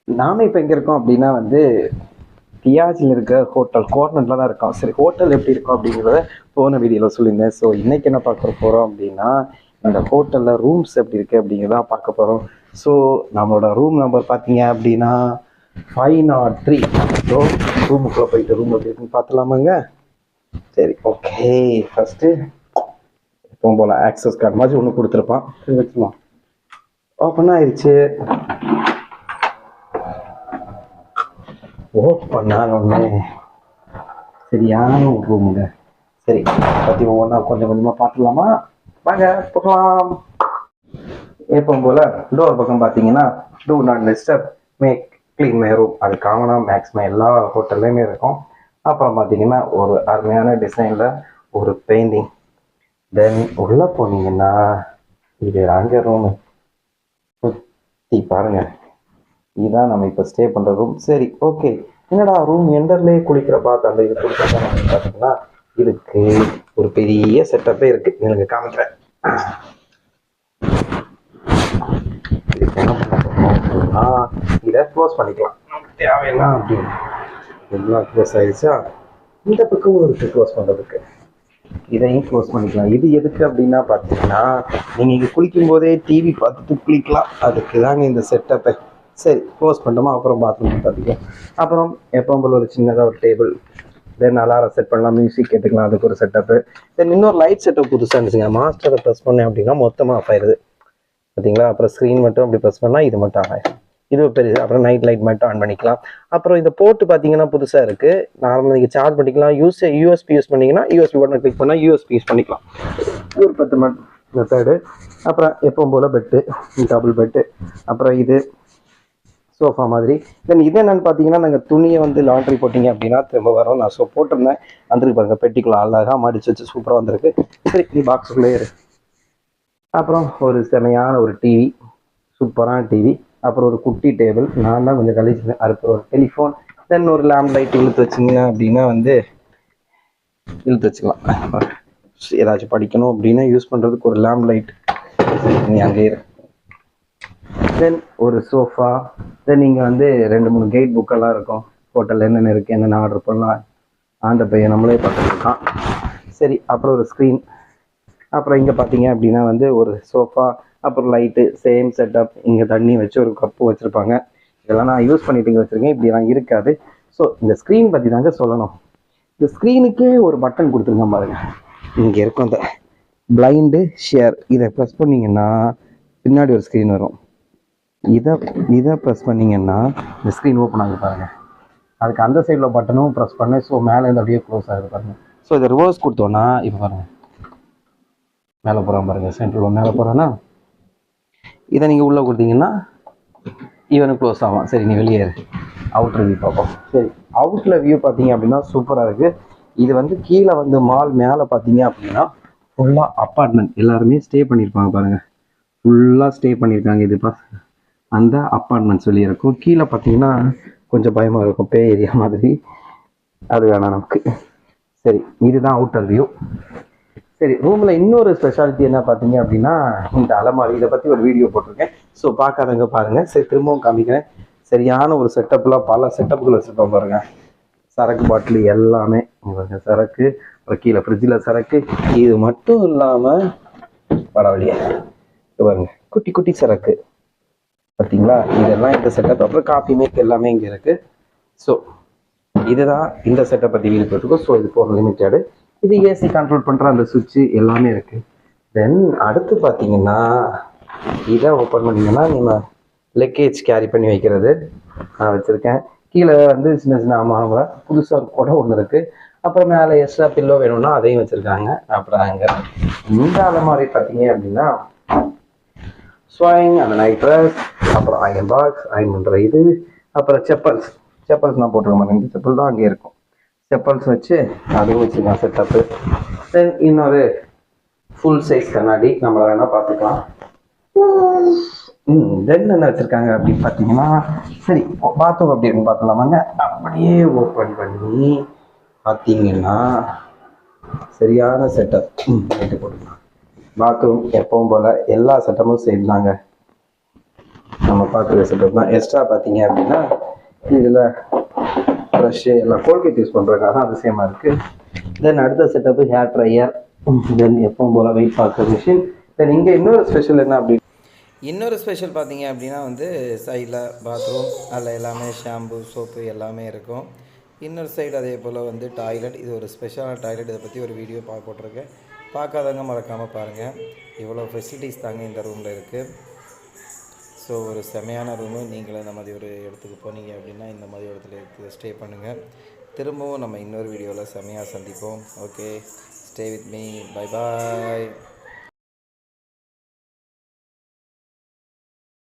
நாம இப்போ எங்கே இருக்கோம் அப்படின்னா வந்து தியாஜில் இருக்க ஹோட்டல் கோர்னரில் தான் இருக்கோம். சரி, ஹோட்டல் எப்படி இருக்கும் அப்படிங்கிறத போன வீடியோவில் சொல்லியிருந்தேன். ஸோ இன்னைக்கு என்ன பார்க்க போகிறோம் அப்படின்னா இந்த ஹோட்டலில் ரூம்ஸ் எப்படி இருக்குது அப்படிங்கிறத பார்க்க போகிறோம். ஸோ நம்மளோட ரூம் நம்பர் பார்த்தீங்க அப்படின்னா 503. ஸோ ரூமுக்குள்ளே போயிட்டு ரூம் எப்படி இருக்குன்னு பார்த்துலாமாங்க. சரி, ஓகே. ஃபஸ்ட்டு எப்பவும் போல் ஆக்சஸ் கார்டு மாதிரி ஒன்று கொடுத்துருப்பான், வச்சுக்கலாம். ஓப்பன் ஆயிடுச்சு. பண்ணாங்க சரியான ஒரு ரூமுங்க. சரி, பற்றி ஒவ்வொன்றா கொஞ்சம் கொஞ்சமாக பார்த்துக்கலாமா? வாங்க போகலாம். எப்பவும் போல் டோர் பக்கம் பார்த்தீங்கன்னா do not disturb make clean my room, அது காமனாக மேக்ஸிமம் எல்லா ஹோட்டல்லையுமே இருக்கும். அப்புறம் பார்த்தீங்கன்னா ஒரு அருமையான டிசைனில் ஒரு பெயிண்டிங். தென் உள்ளே போனீங்கன்னா இது அங்கே ரூமு சுற்றி பாருங்கள். இதுதான் நம்ம இப்போ ஸ்டே பண்ணுற ரூம். சரி, ஓகே. என்னடா ரூம் எண்டர்லேயே குளிக்கிற பாத் அந்த இது கொடுத்துருக்காங்க அப்படின்னு பார்த்தீங்கன்னா இதுக்கு ஒரு பெரிய செட்டப்பே இருக்குது. எனக்கு காமிக்கிறேன். இதுக்கு என்ன பண்ண போகிறோம்னா இதை க்ளோஸ் பண்ணிக்கலாம் தேவையில்லாம் அப்படின்னு. எல்லாம் க்ளோஸ் ஆகிடுச்சா? இந்த பக்கம் இருக்குது க்ளோஸ் பண்ணுறதுக்கு. இதையும் க்ளோஸ் பண்ணிக்கலாம். இது எதுக்கு அப்படின்னா பார்த்தீங்கன்னா நீங்கள் இங்கே குளிக்கும் போதே டிவி பார்த்துட்டு குளிக்கலாம். அதுக்கு தாங்க இந்த செட்டப்பை. சரி, க்ளோஸ் பண்ணிட்டோமா? அப்புறம் பாத்ரூம் பார்த்துக்கலாம். அப்புறம் எப்பவும் போல் ஒரு சின்னதாக ஒரு டேபிள். தென் அலாரம் செட் பண்ணலாம், மியூசிக் கேட்டுக்கலாம், அதுக்கு ஒரு செட்டப்பு. தென் இன்னொரு லைட் செட்டப் புதுசாக இருந்துச்சுங்க. மாஸ்டரை ப்ரெஸ் பண்ணேன் அப்படின்னா மொத்தமாக ஆஃப் ஆயிடுது பார்த்தீங்களா? அப்புறம் ஸ்க்ரீன் மட்டும் அப்படி ப்ரெஸ் பண்ணால் இது மட்டும் ஆகும். இது பெரிய. அப்புறம் நைட் லைட் மட்டும் ஆன் பண்ணிக்கலாம். அப்புறம் இந்த போர்ட்டு பார்த்தீங்கன்னா புதுசாக இருக்குது. நார்மலாக நீங்கள் சார்ஜ் பண்ணிக்கலாம். யூஎஸ்பி யூஸ் பண்ணிங்கன்னா யூஎஸ்பி பட்டன் கிளிக் பண்ணால் யூஎஸ்பி யூஸ் பண்ணிக்கலாம். ஒரு 10 மெத்தடு. அப்புறம் எப்பவும் போல் பெட்டு, டபுள் பெட்டு. அப்புறம் இது சோஃபா மாதிரி. தென் இது என்னென்னு பார்த்தீங்கன்னா நாங்கள் துணியை வந்து லாண்ட்ரி போட்டிங்க அப்படின்னா திரும்ப வரோம். நான் போட்டிருந்தேன், வந்துருக்கு பாருங்கள். பெட்டிக்குள்ள அழகாக மடிச்சு வச்சு சூப்பராக வந்திருக்கு. சரி, நீ பாக்ஸுக்குள்ளே இரு. அப்புறம் ஒரு செமையான ஒரு டிவி, சூப்பரான டிவி. அப்புறம் ஒரு குட்டி டேபிள், நான் தான் கொஞ்சம் கழிச்சு. அப்புறம் ஒரு டெலிஃபோன். தென் ஒரு லேம்ப் லைட் இழுத்து வச்சிங்கன்னா அப்படின்னா வந்து இழுத்து வச்சுக்கலாம். ஏதாச்சும் படிக்கணும் அப்படின்னா யூஸ் பண்ணுறதுக்கு ஒரு லேம்ப் லைட். நீ அங்கே இரு. தென் ஒரு சோஃபா. தென் இங்கே வந்து 2-3 கைட் புக்கெல்லாம் இருக்கும். ஹோட்டலில் என்னென்ன இருக்குது, என்னென்ன ஆர்டர் பண்ணலாம், அந்த பையன் நம்மளே பார்த்துருக்கான். சரி, அப்புறம் ஒரு ஸ்க்ரீன். அப்புறம் இங்கே பார்த்தீங்க அப்படின்னா வந்து ஒரு சோஃபா, அப்புறம் லைட்டு, சேம் செட்டப். இங்கே தண்ணி வச்சு ஒரு கப்பு வச்சுருப்பாங்க. இதெல்லாம் நான் யூஸ் பண்ணிட்டு இங்கே வச்சுருக்கேன், இப்படிலாம் இருக்காது. ஸோ இந்த ஸ்க்ரீன் பற்றி தாங்க சொல்லணும். இந்த ஸ்க்ரீனுக்கே ஒரு பட்டன் கொடுத்துருங்க பாருங்க. இங்கே இருக்கும் அந்த பிளைண்டு ஷேர். இதை ப்ரெஸ் பண்ணிங்கன்னா பின்னாடி ஒரு ஸ்க்ரீன் வரும். இதை ப்ரெஸ் பண்ணிங்கன்னா இந்த ஸ்க்ரீன் ஓப்பன் ஆகுது பாருங்கள். அதுக்கு அந்த சைடில் பட்டனும் ப்ரெஸ் பண்ணேன். ஸோ மேலே இருந்து அப்படியே க்ளோஸ் ஆகுது பாருங்கள். ஸோ இதை ரிவர்ஸ் கொடுத்தோன்னா இப்போ பாருங்கள் மேலே போகிறோம் பாருங்கள். சென்ட்ரல் மேலே போகிறோன்னா இதை நீங்கள் உள்ளே கொடுத்தீங்கன்னா ஈவனும் க்ளோஸ் ஆகும். சரி, நீ வெளியே அவுட்ரு வியூ பார்ப்போம். சரி, அவுட்டில் வியூ பார்த்தீங்க அப்படின்னா சூப்பராக இருக்குது. இது வந்து கீழே வந்து மால், மேலே பார்த்தீங்க அப்படின்னா ஃபுல்லாக அப்பார்ட்மெண்ட். எல்லாருமே ஸ்டே பண்ணியிருப்பாங்க பாருங்கள். ஃபுல்லாக ஸ்டே பண்ணியிருக்காங்க. இது அந்த அப்பார்ட்மெண்ட் சொல்லி இருக்கும். கீழே பார்த்தீங்கன்னா கொஞ்சம் பயமாக இருக்கும், பே ஏரியா மாதிரி. அது வேணாம் நமக்கு. சரி, இதுதான் அவுட்டர் வியூ. சரி, ரூமில் இன்னொரு ஸ்பெஷாலிட்டி என்ன பார்த்தீங்க அப்படின்னா இந்த அலமாரி. இதை பற்றி ஒரு வீடியோ போட்டிருக்கேன். ஸோ பார்க்காதவங்க பாருங்கள். சரி, திரும்பவும் காமிக்கிறேன். சரியான ஒரு செட்டப்பில் பல செட்டப்புகள் வச்சுருப்போம் பாருங்கள். சரக்கு பாட்டில் எல்லாமே பாருங்கள். சரக்கு, அப்புறம் கீழே ஃப்ரிட்ஜில் சரக்கு. இது மட்டும் இல்லாமல் பரவாயில்லையே பாருங்க, குட்டி குட்டி சரக்கு பார்த்தீங்களா? இதெல்லாம் இந்த செட்டப். அப்புறம் காஃபி மேக் எல்லாமே இங்கே இருக்குது. ஸோ இதுதான் இந்த செட்டப் பற்றி வீடு போட்டுருக்கோம். ஸோ இது போகிற லிமிட்டடு. இது ஏசி கண்ட்ரோல் பண்ணுற அந்த சுவிட்சு எல்லாமே இருக்குது. தென் அடுத்து பார்த்தீங்கன்னா இதை ஓப்பன் பண்ணிங்கன்னா நீங்கள் லக்கேஜ் கேரி பண்ணி வைக்கிறது நான் வச்சுருக்கேன். கீழே வந்து சின்ன சின்ன அம்மாவை புதுசாக கூட ஒன்று இருக்குது. அப்புறம் மேலே எக்ஸ்ட்ரா பில்லோ வேணும்னா அதையும் வச்சுருக்காங்க. அப்புறம் அங்கே இந்த அலமாரி பார்த்தீங்க அப்படின்னா ஸ்வாயிங், அந்த நைட் ட்ரெஸ், அப்புறம் அயன் பாக்ஸ், அயன் பண்ணுற இது, அப்புறம் செப்பல்ஸ் நான் போட்டிருக்க மாதிரி இந்த செப்பல் தான் அங்கே இருக்கும். செப்பல்ஸ் வச்சு அதுவும் வச்சுருக்கேன் செட்டப்பு. தென் இன்னொரு ஃபுல் சைஸ் கண்ணாடி, நம்மளை வேணால் பார்த்துக்கலாம். தென் என்ன வச்சுருக்காங்க அப்படின்னு பார்த்தீங்கன்னா, சரி பாத்ரூம் அப்படி இருக்குன்னு பார்த்துலாமாங்க. அப்படியே ஓப்பன் பண்ணி பார்த்தீங்கன்னா சரியான செட்டப். லைட்டு போட்டுக்கலாம். பாத்ரூம் எப்பவும் போல் எல்லா செட்டமும் சேம் தாங்க. நம்ம பார்க்குற செட்டப் தான். எக்ஸ்ட்ரா பார்த்தீங்க அப்படின்னா இதில் ப்ரஷ்ஷு எல்லாம் கோல்கேட் யூஸ் பண்ணுறதுக்காக அதிசயமாக இருக்குது. தென் அடுத்த செட்டப்பு ஹேர் ட்ரையர், தென் எப்பவும் போல் வெயிட் பார்க்குற மிஷின். தென் இங்கே இன்னொரு ஸ்பெஷல் என்ன அப்படி, இன்னொரு ஸ்பெஷல் பார்த்தீங்க அப்படின்னா வந்து சைடில் பாத்ரூம், அதில் எல்லாமே ஷாம்பு சோப்பு எல்லாமே இருக்கும். இன்னொரு சைடு அதே போல் வந்து டாய்லெட். இது ஒரு ஸ்பெஷலான டாய்லெட். இதை பற்றி ஒரு வீடியோ போட்டிருக்கேன், பார்க்காதவங்க மறக்காமல் பாருங்கள். இவ்வளோ ஃபெசிலிட்டிஸ் தாங்க இந்த ரூமில் இருக்குது. ஸோ ஒரு செமையான ரூமு. நீங்களும் இந்த மாதிரி ஒரு இடத்துக்கு போனீங்க அப்படின்னா இந்த மாதிரி இடத்துல ஸ்டே பண்ணுங்கள். திரும்பவும் நம்ம இன்னொரு வீடியோவில் செமையாக சந்திப்போம். Okay, stay with me. Bye bye.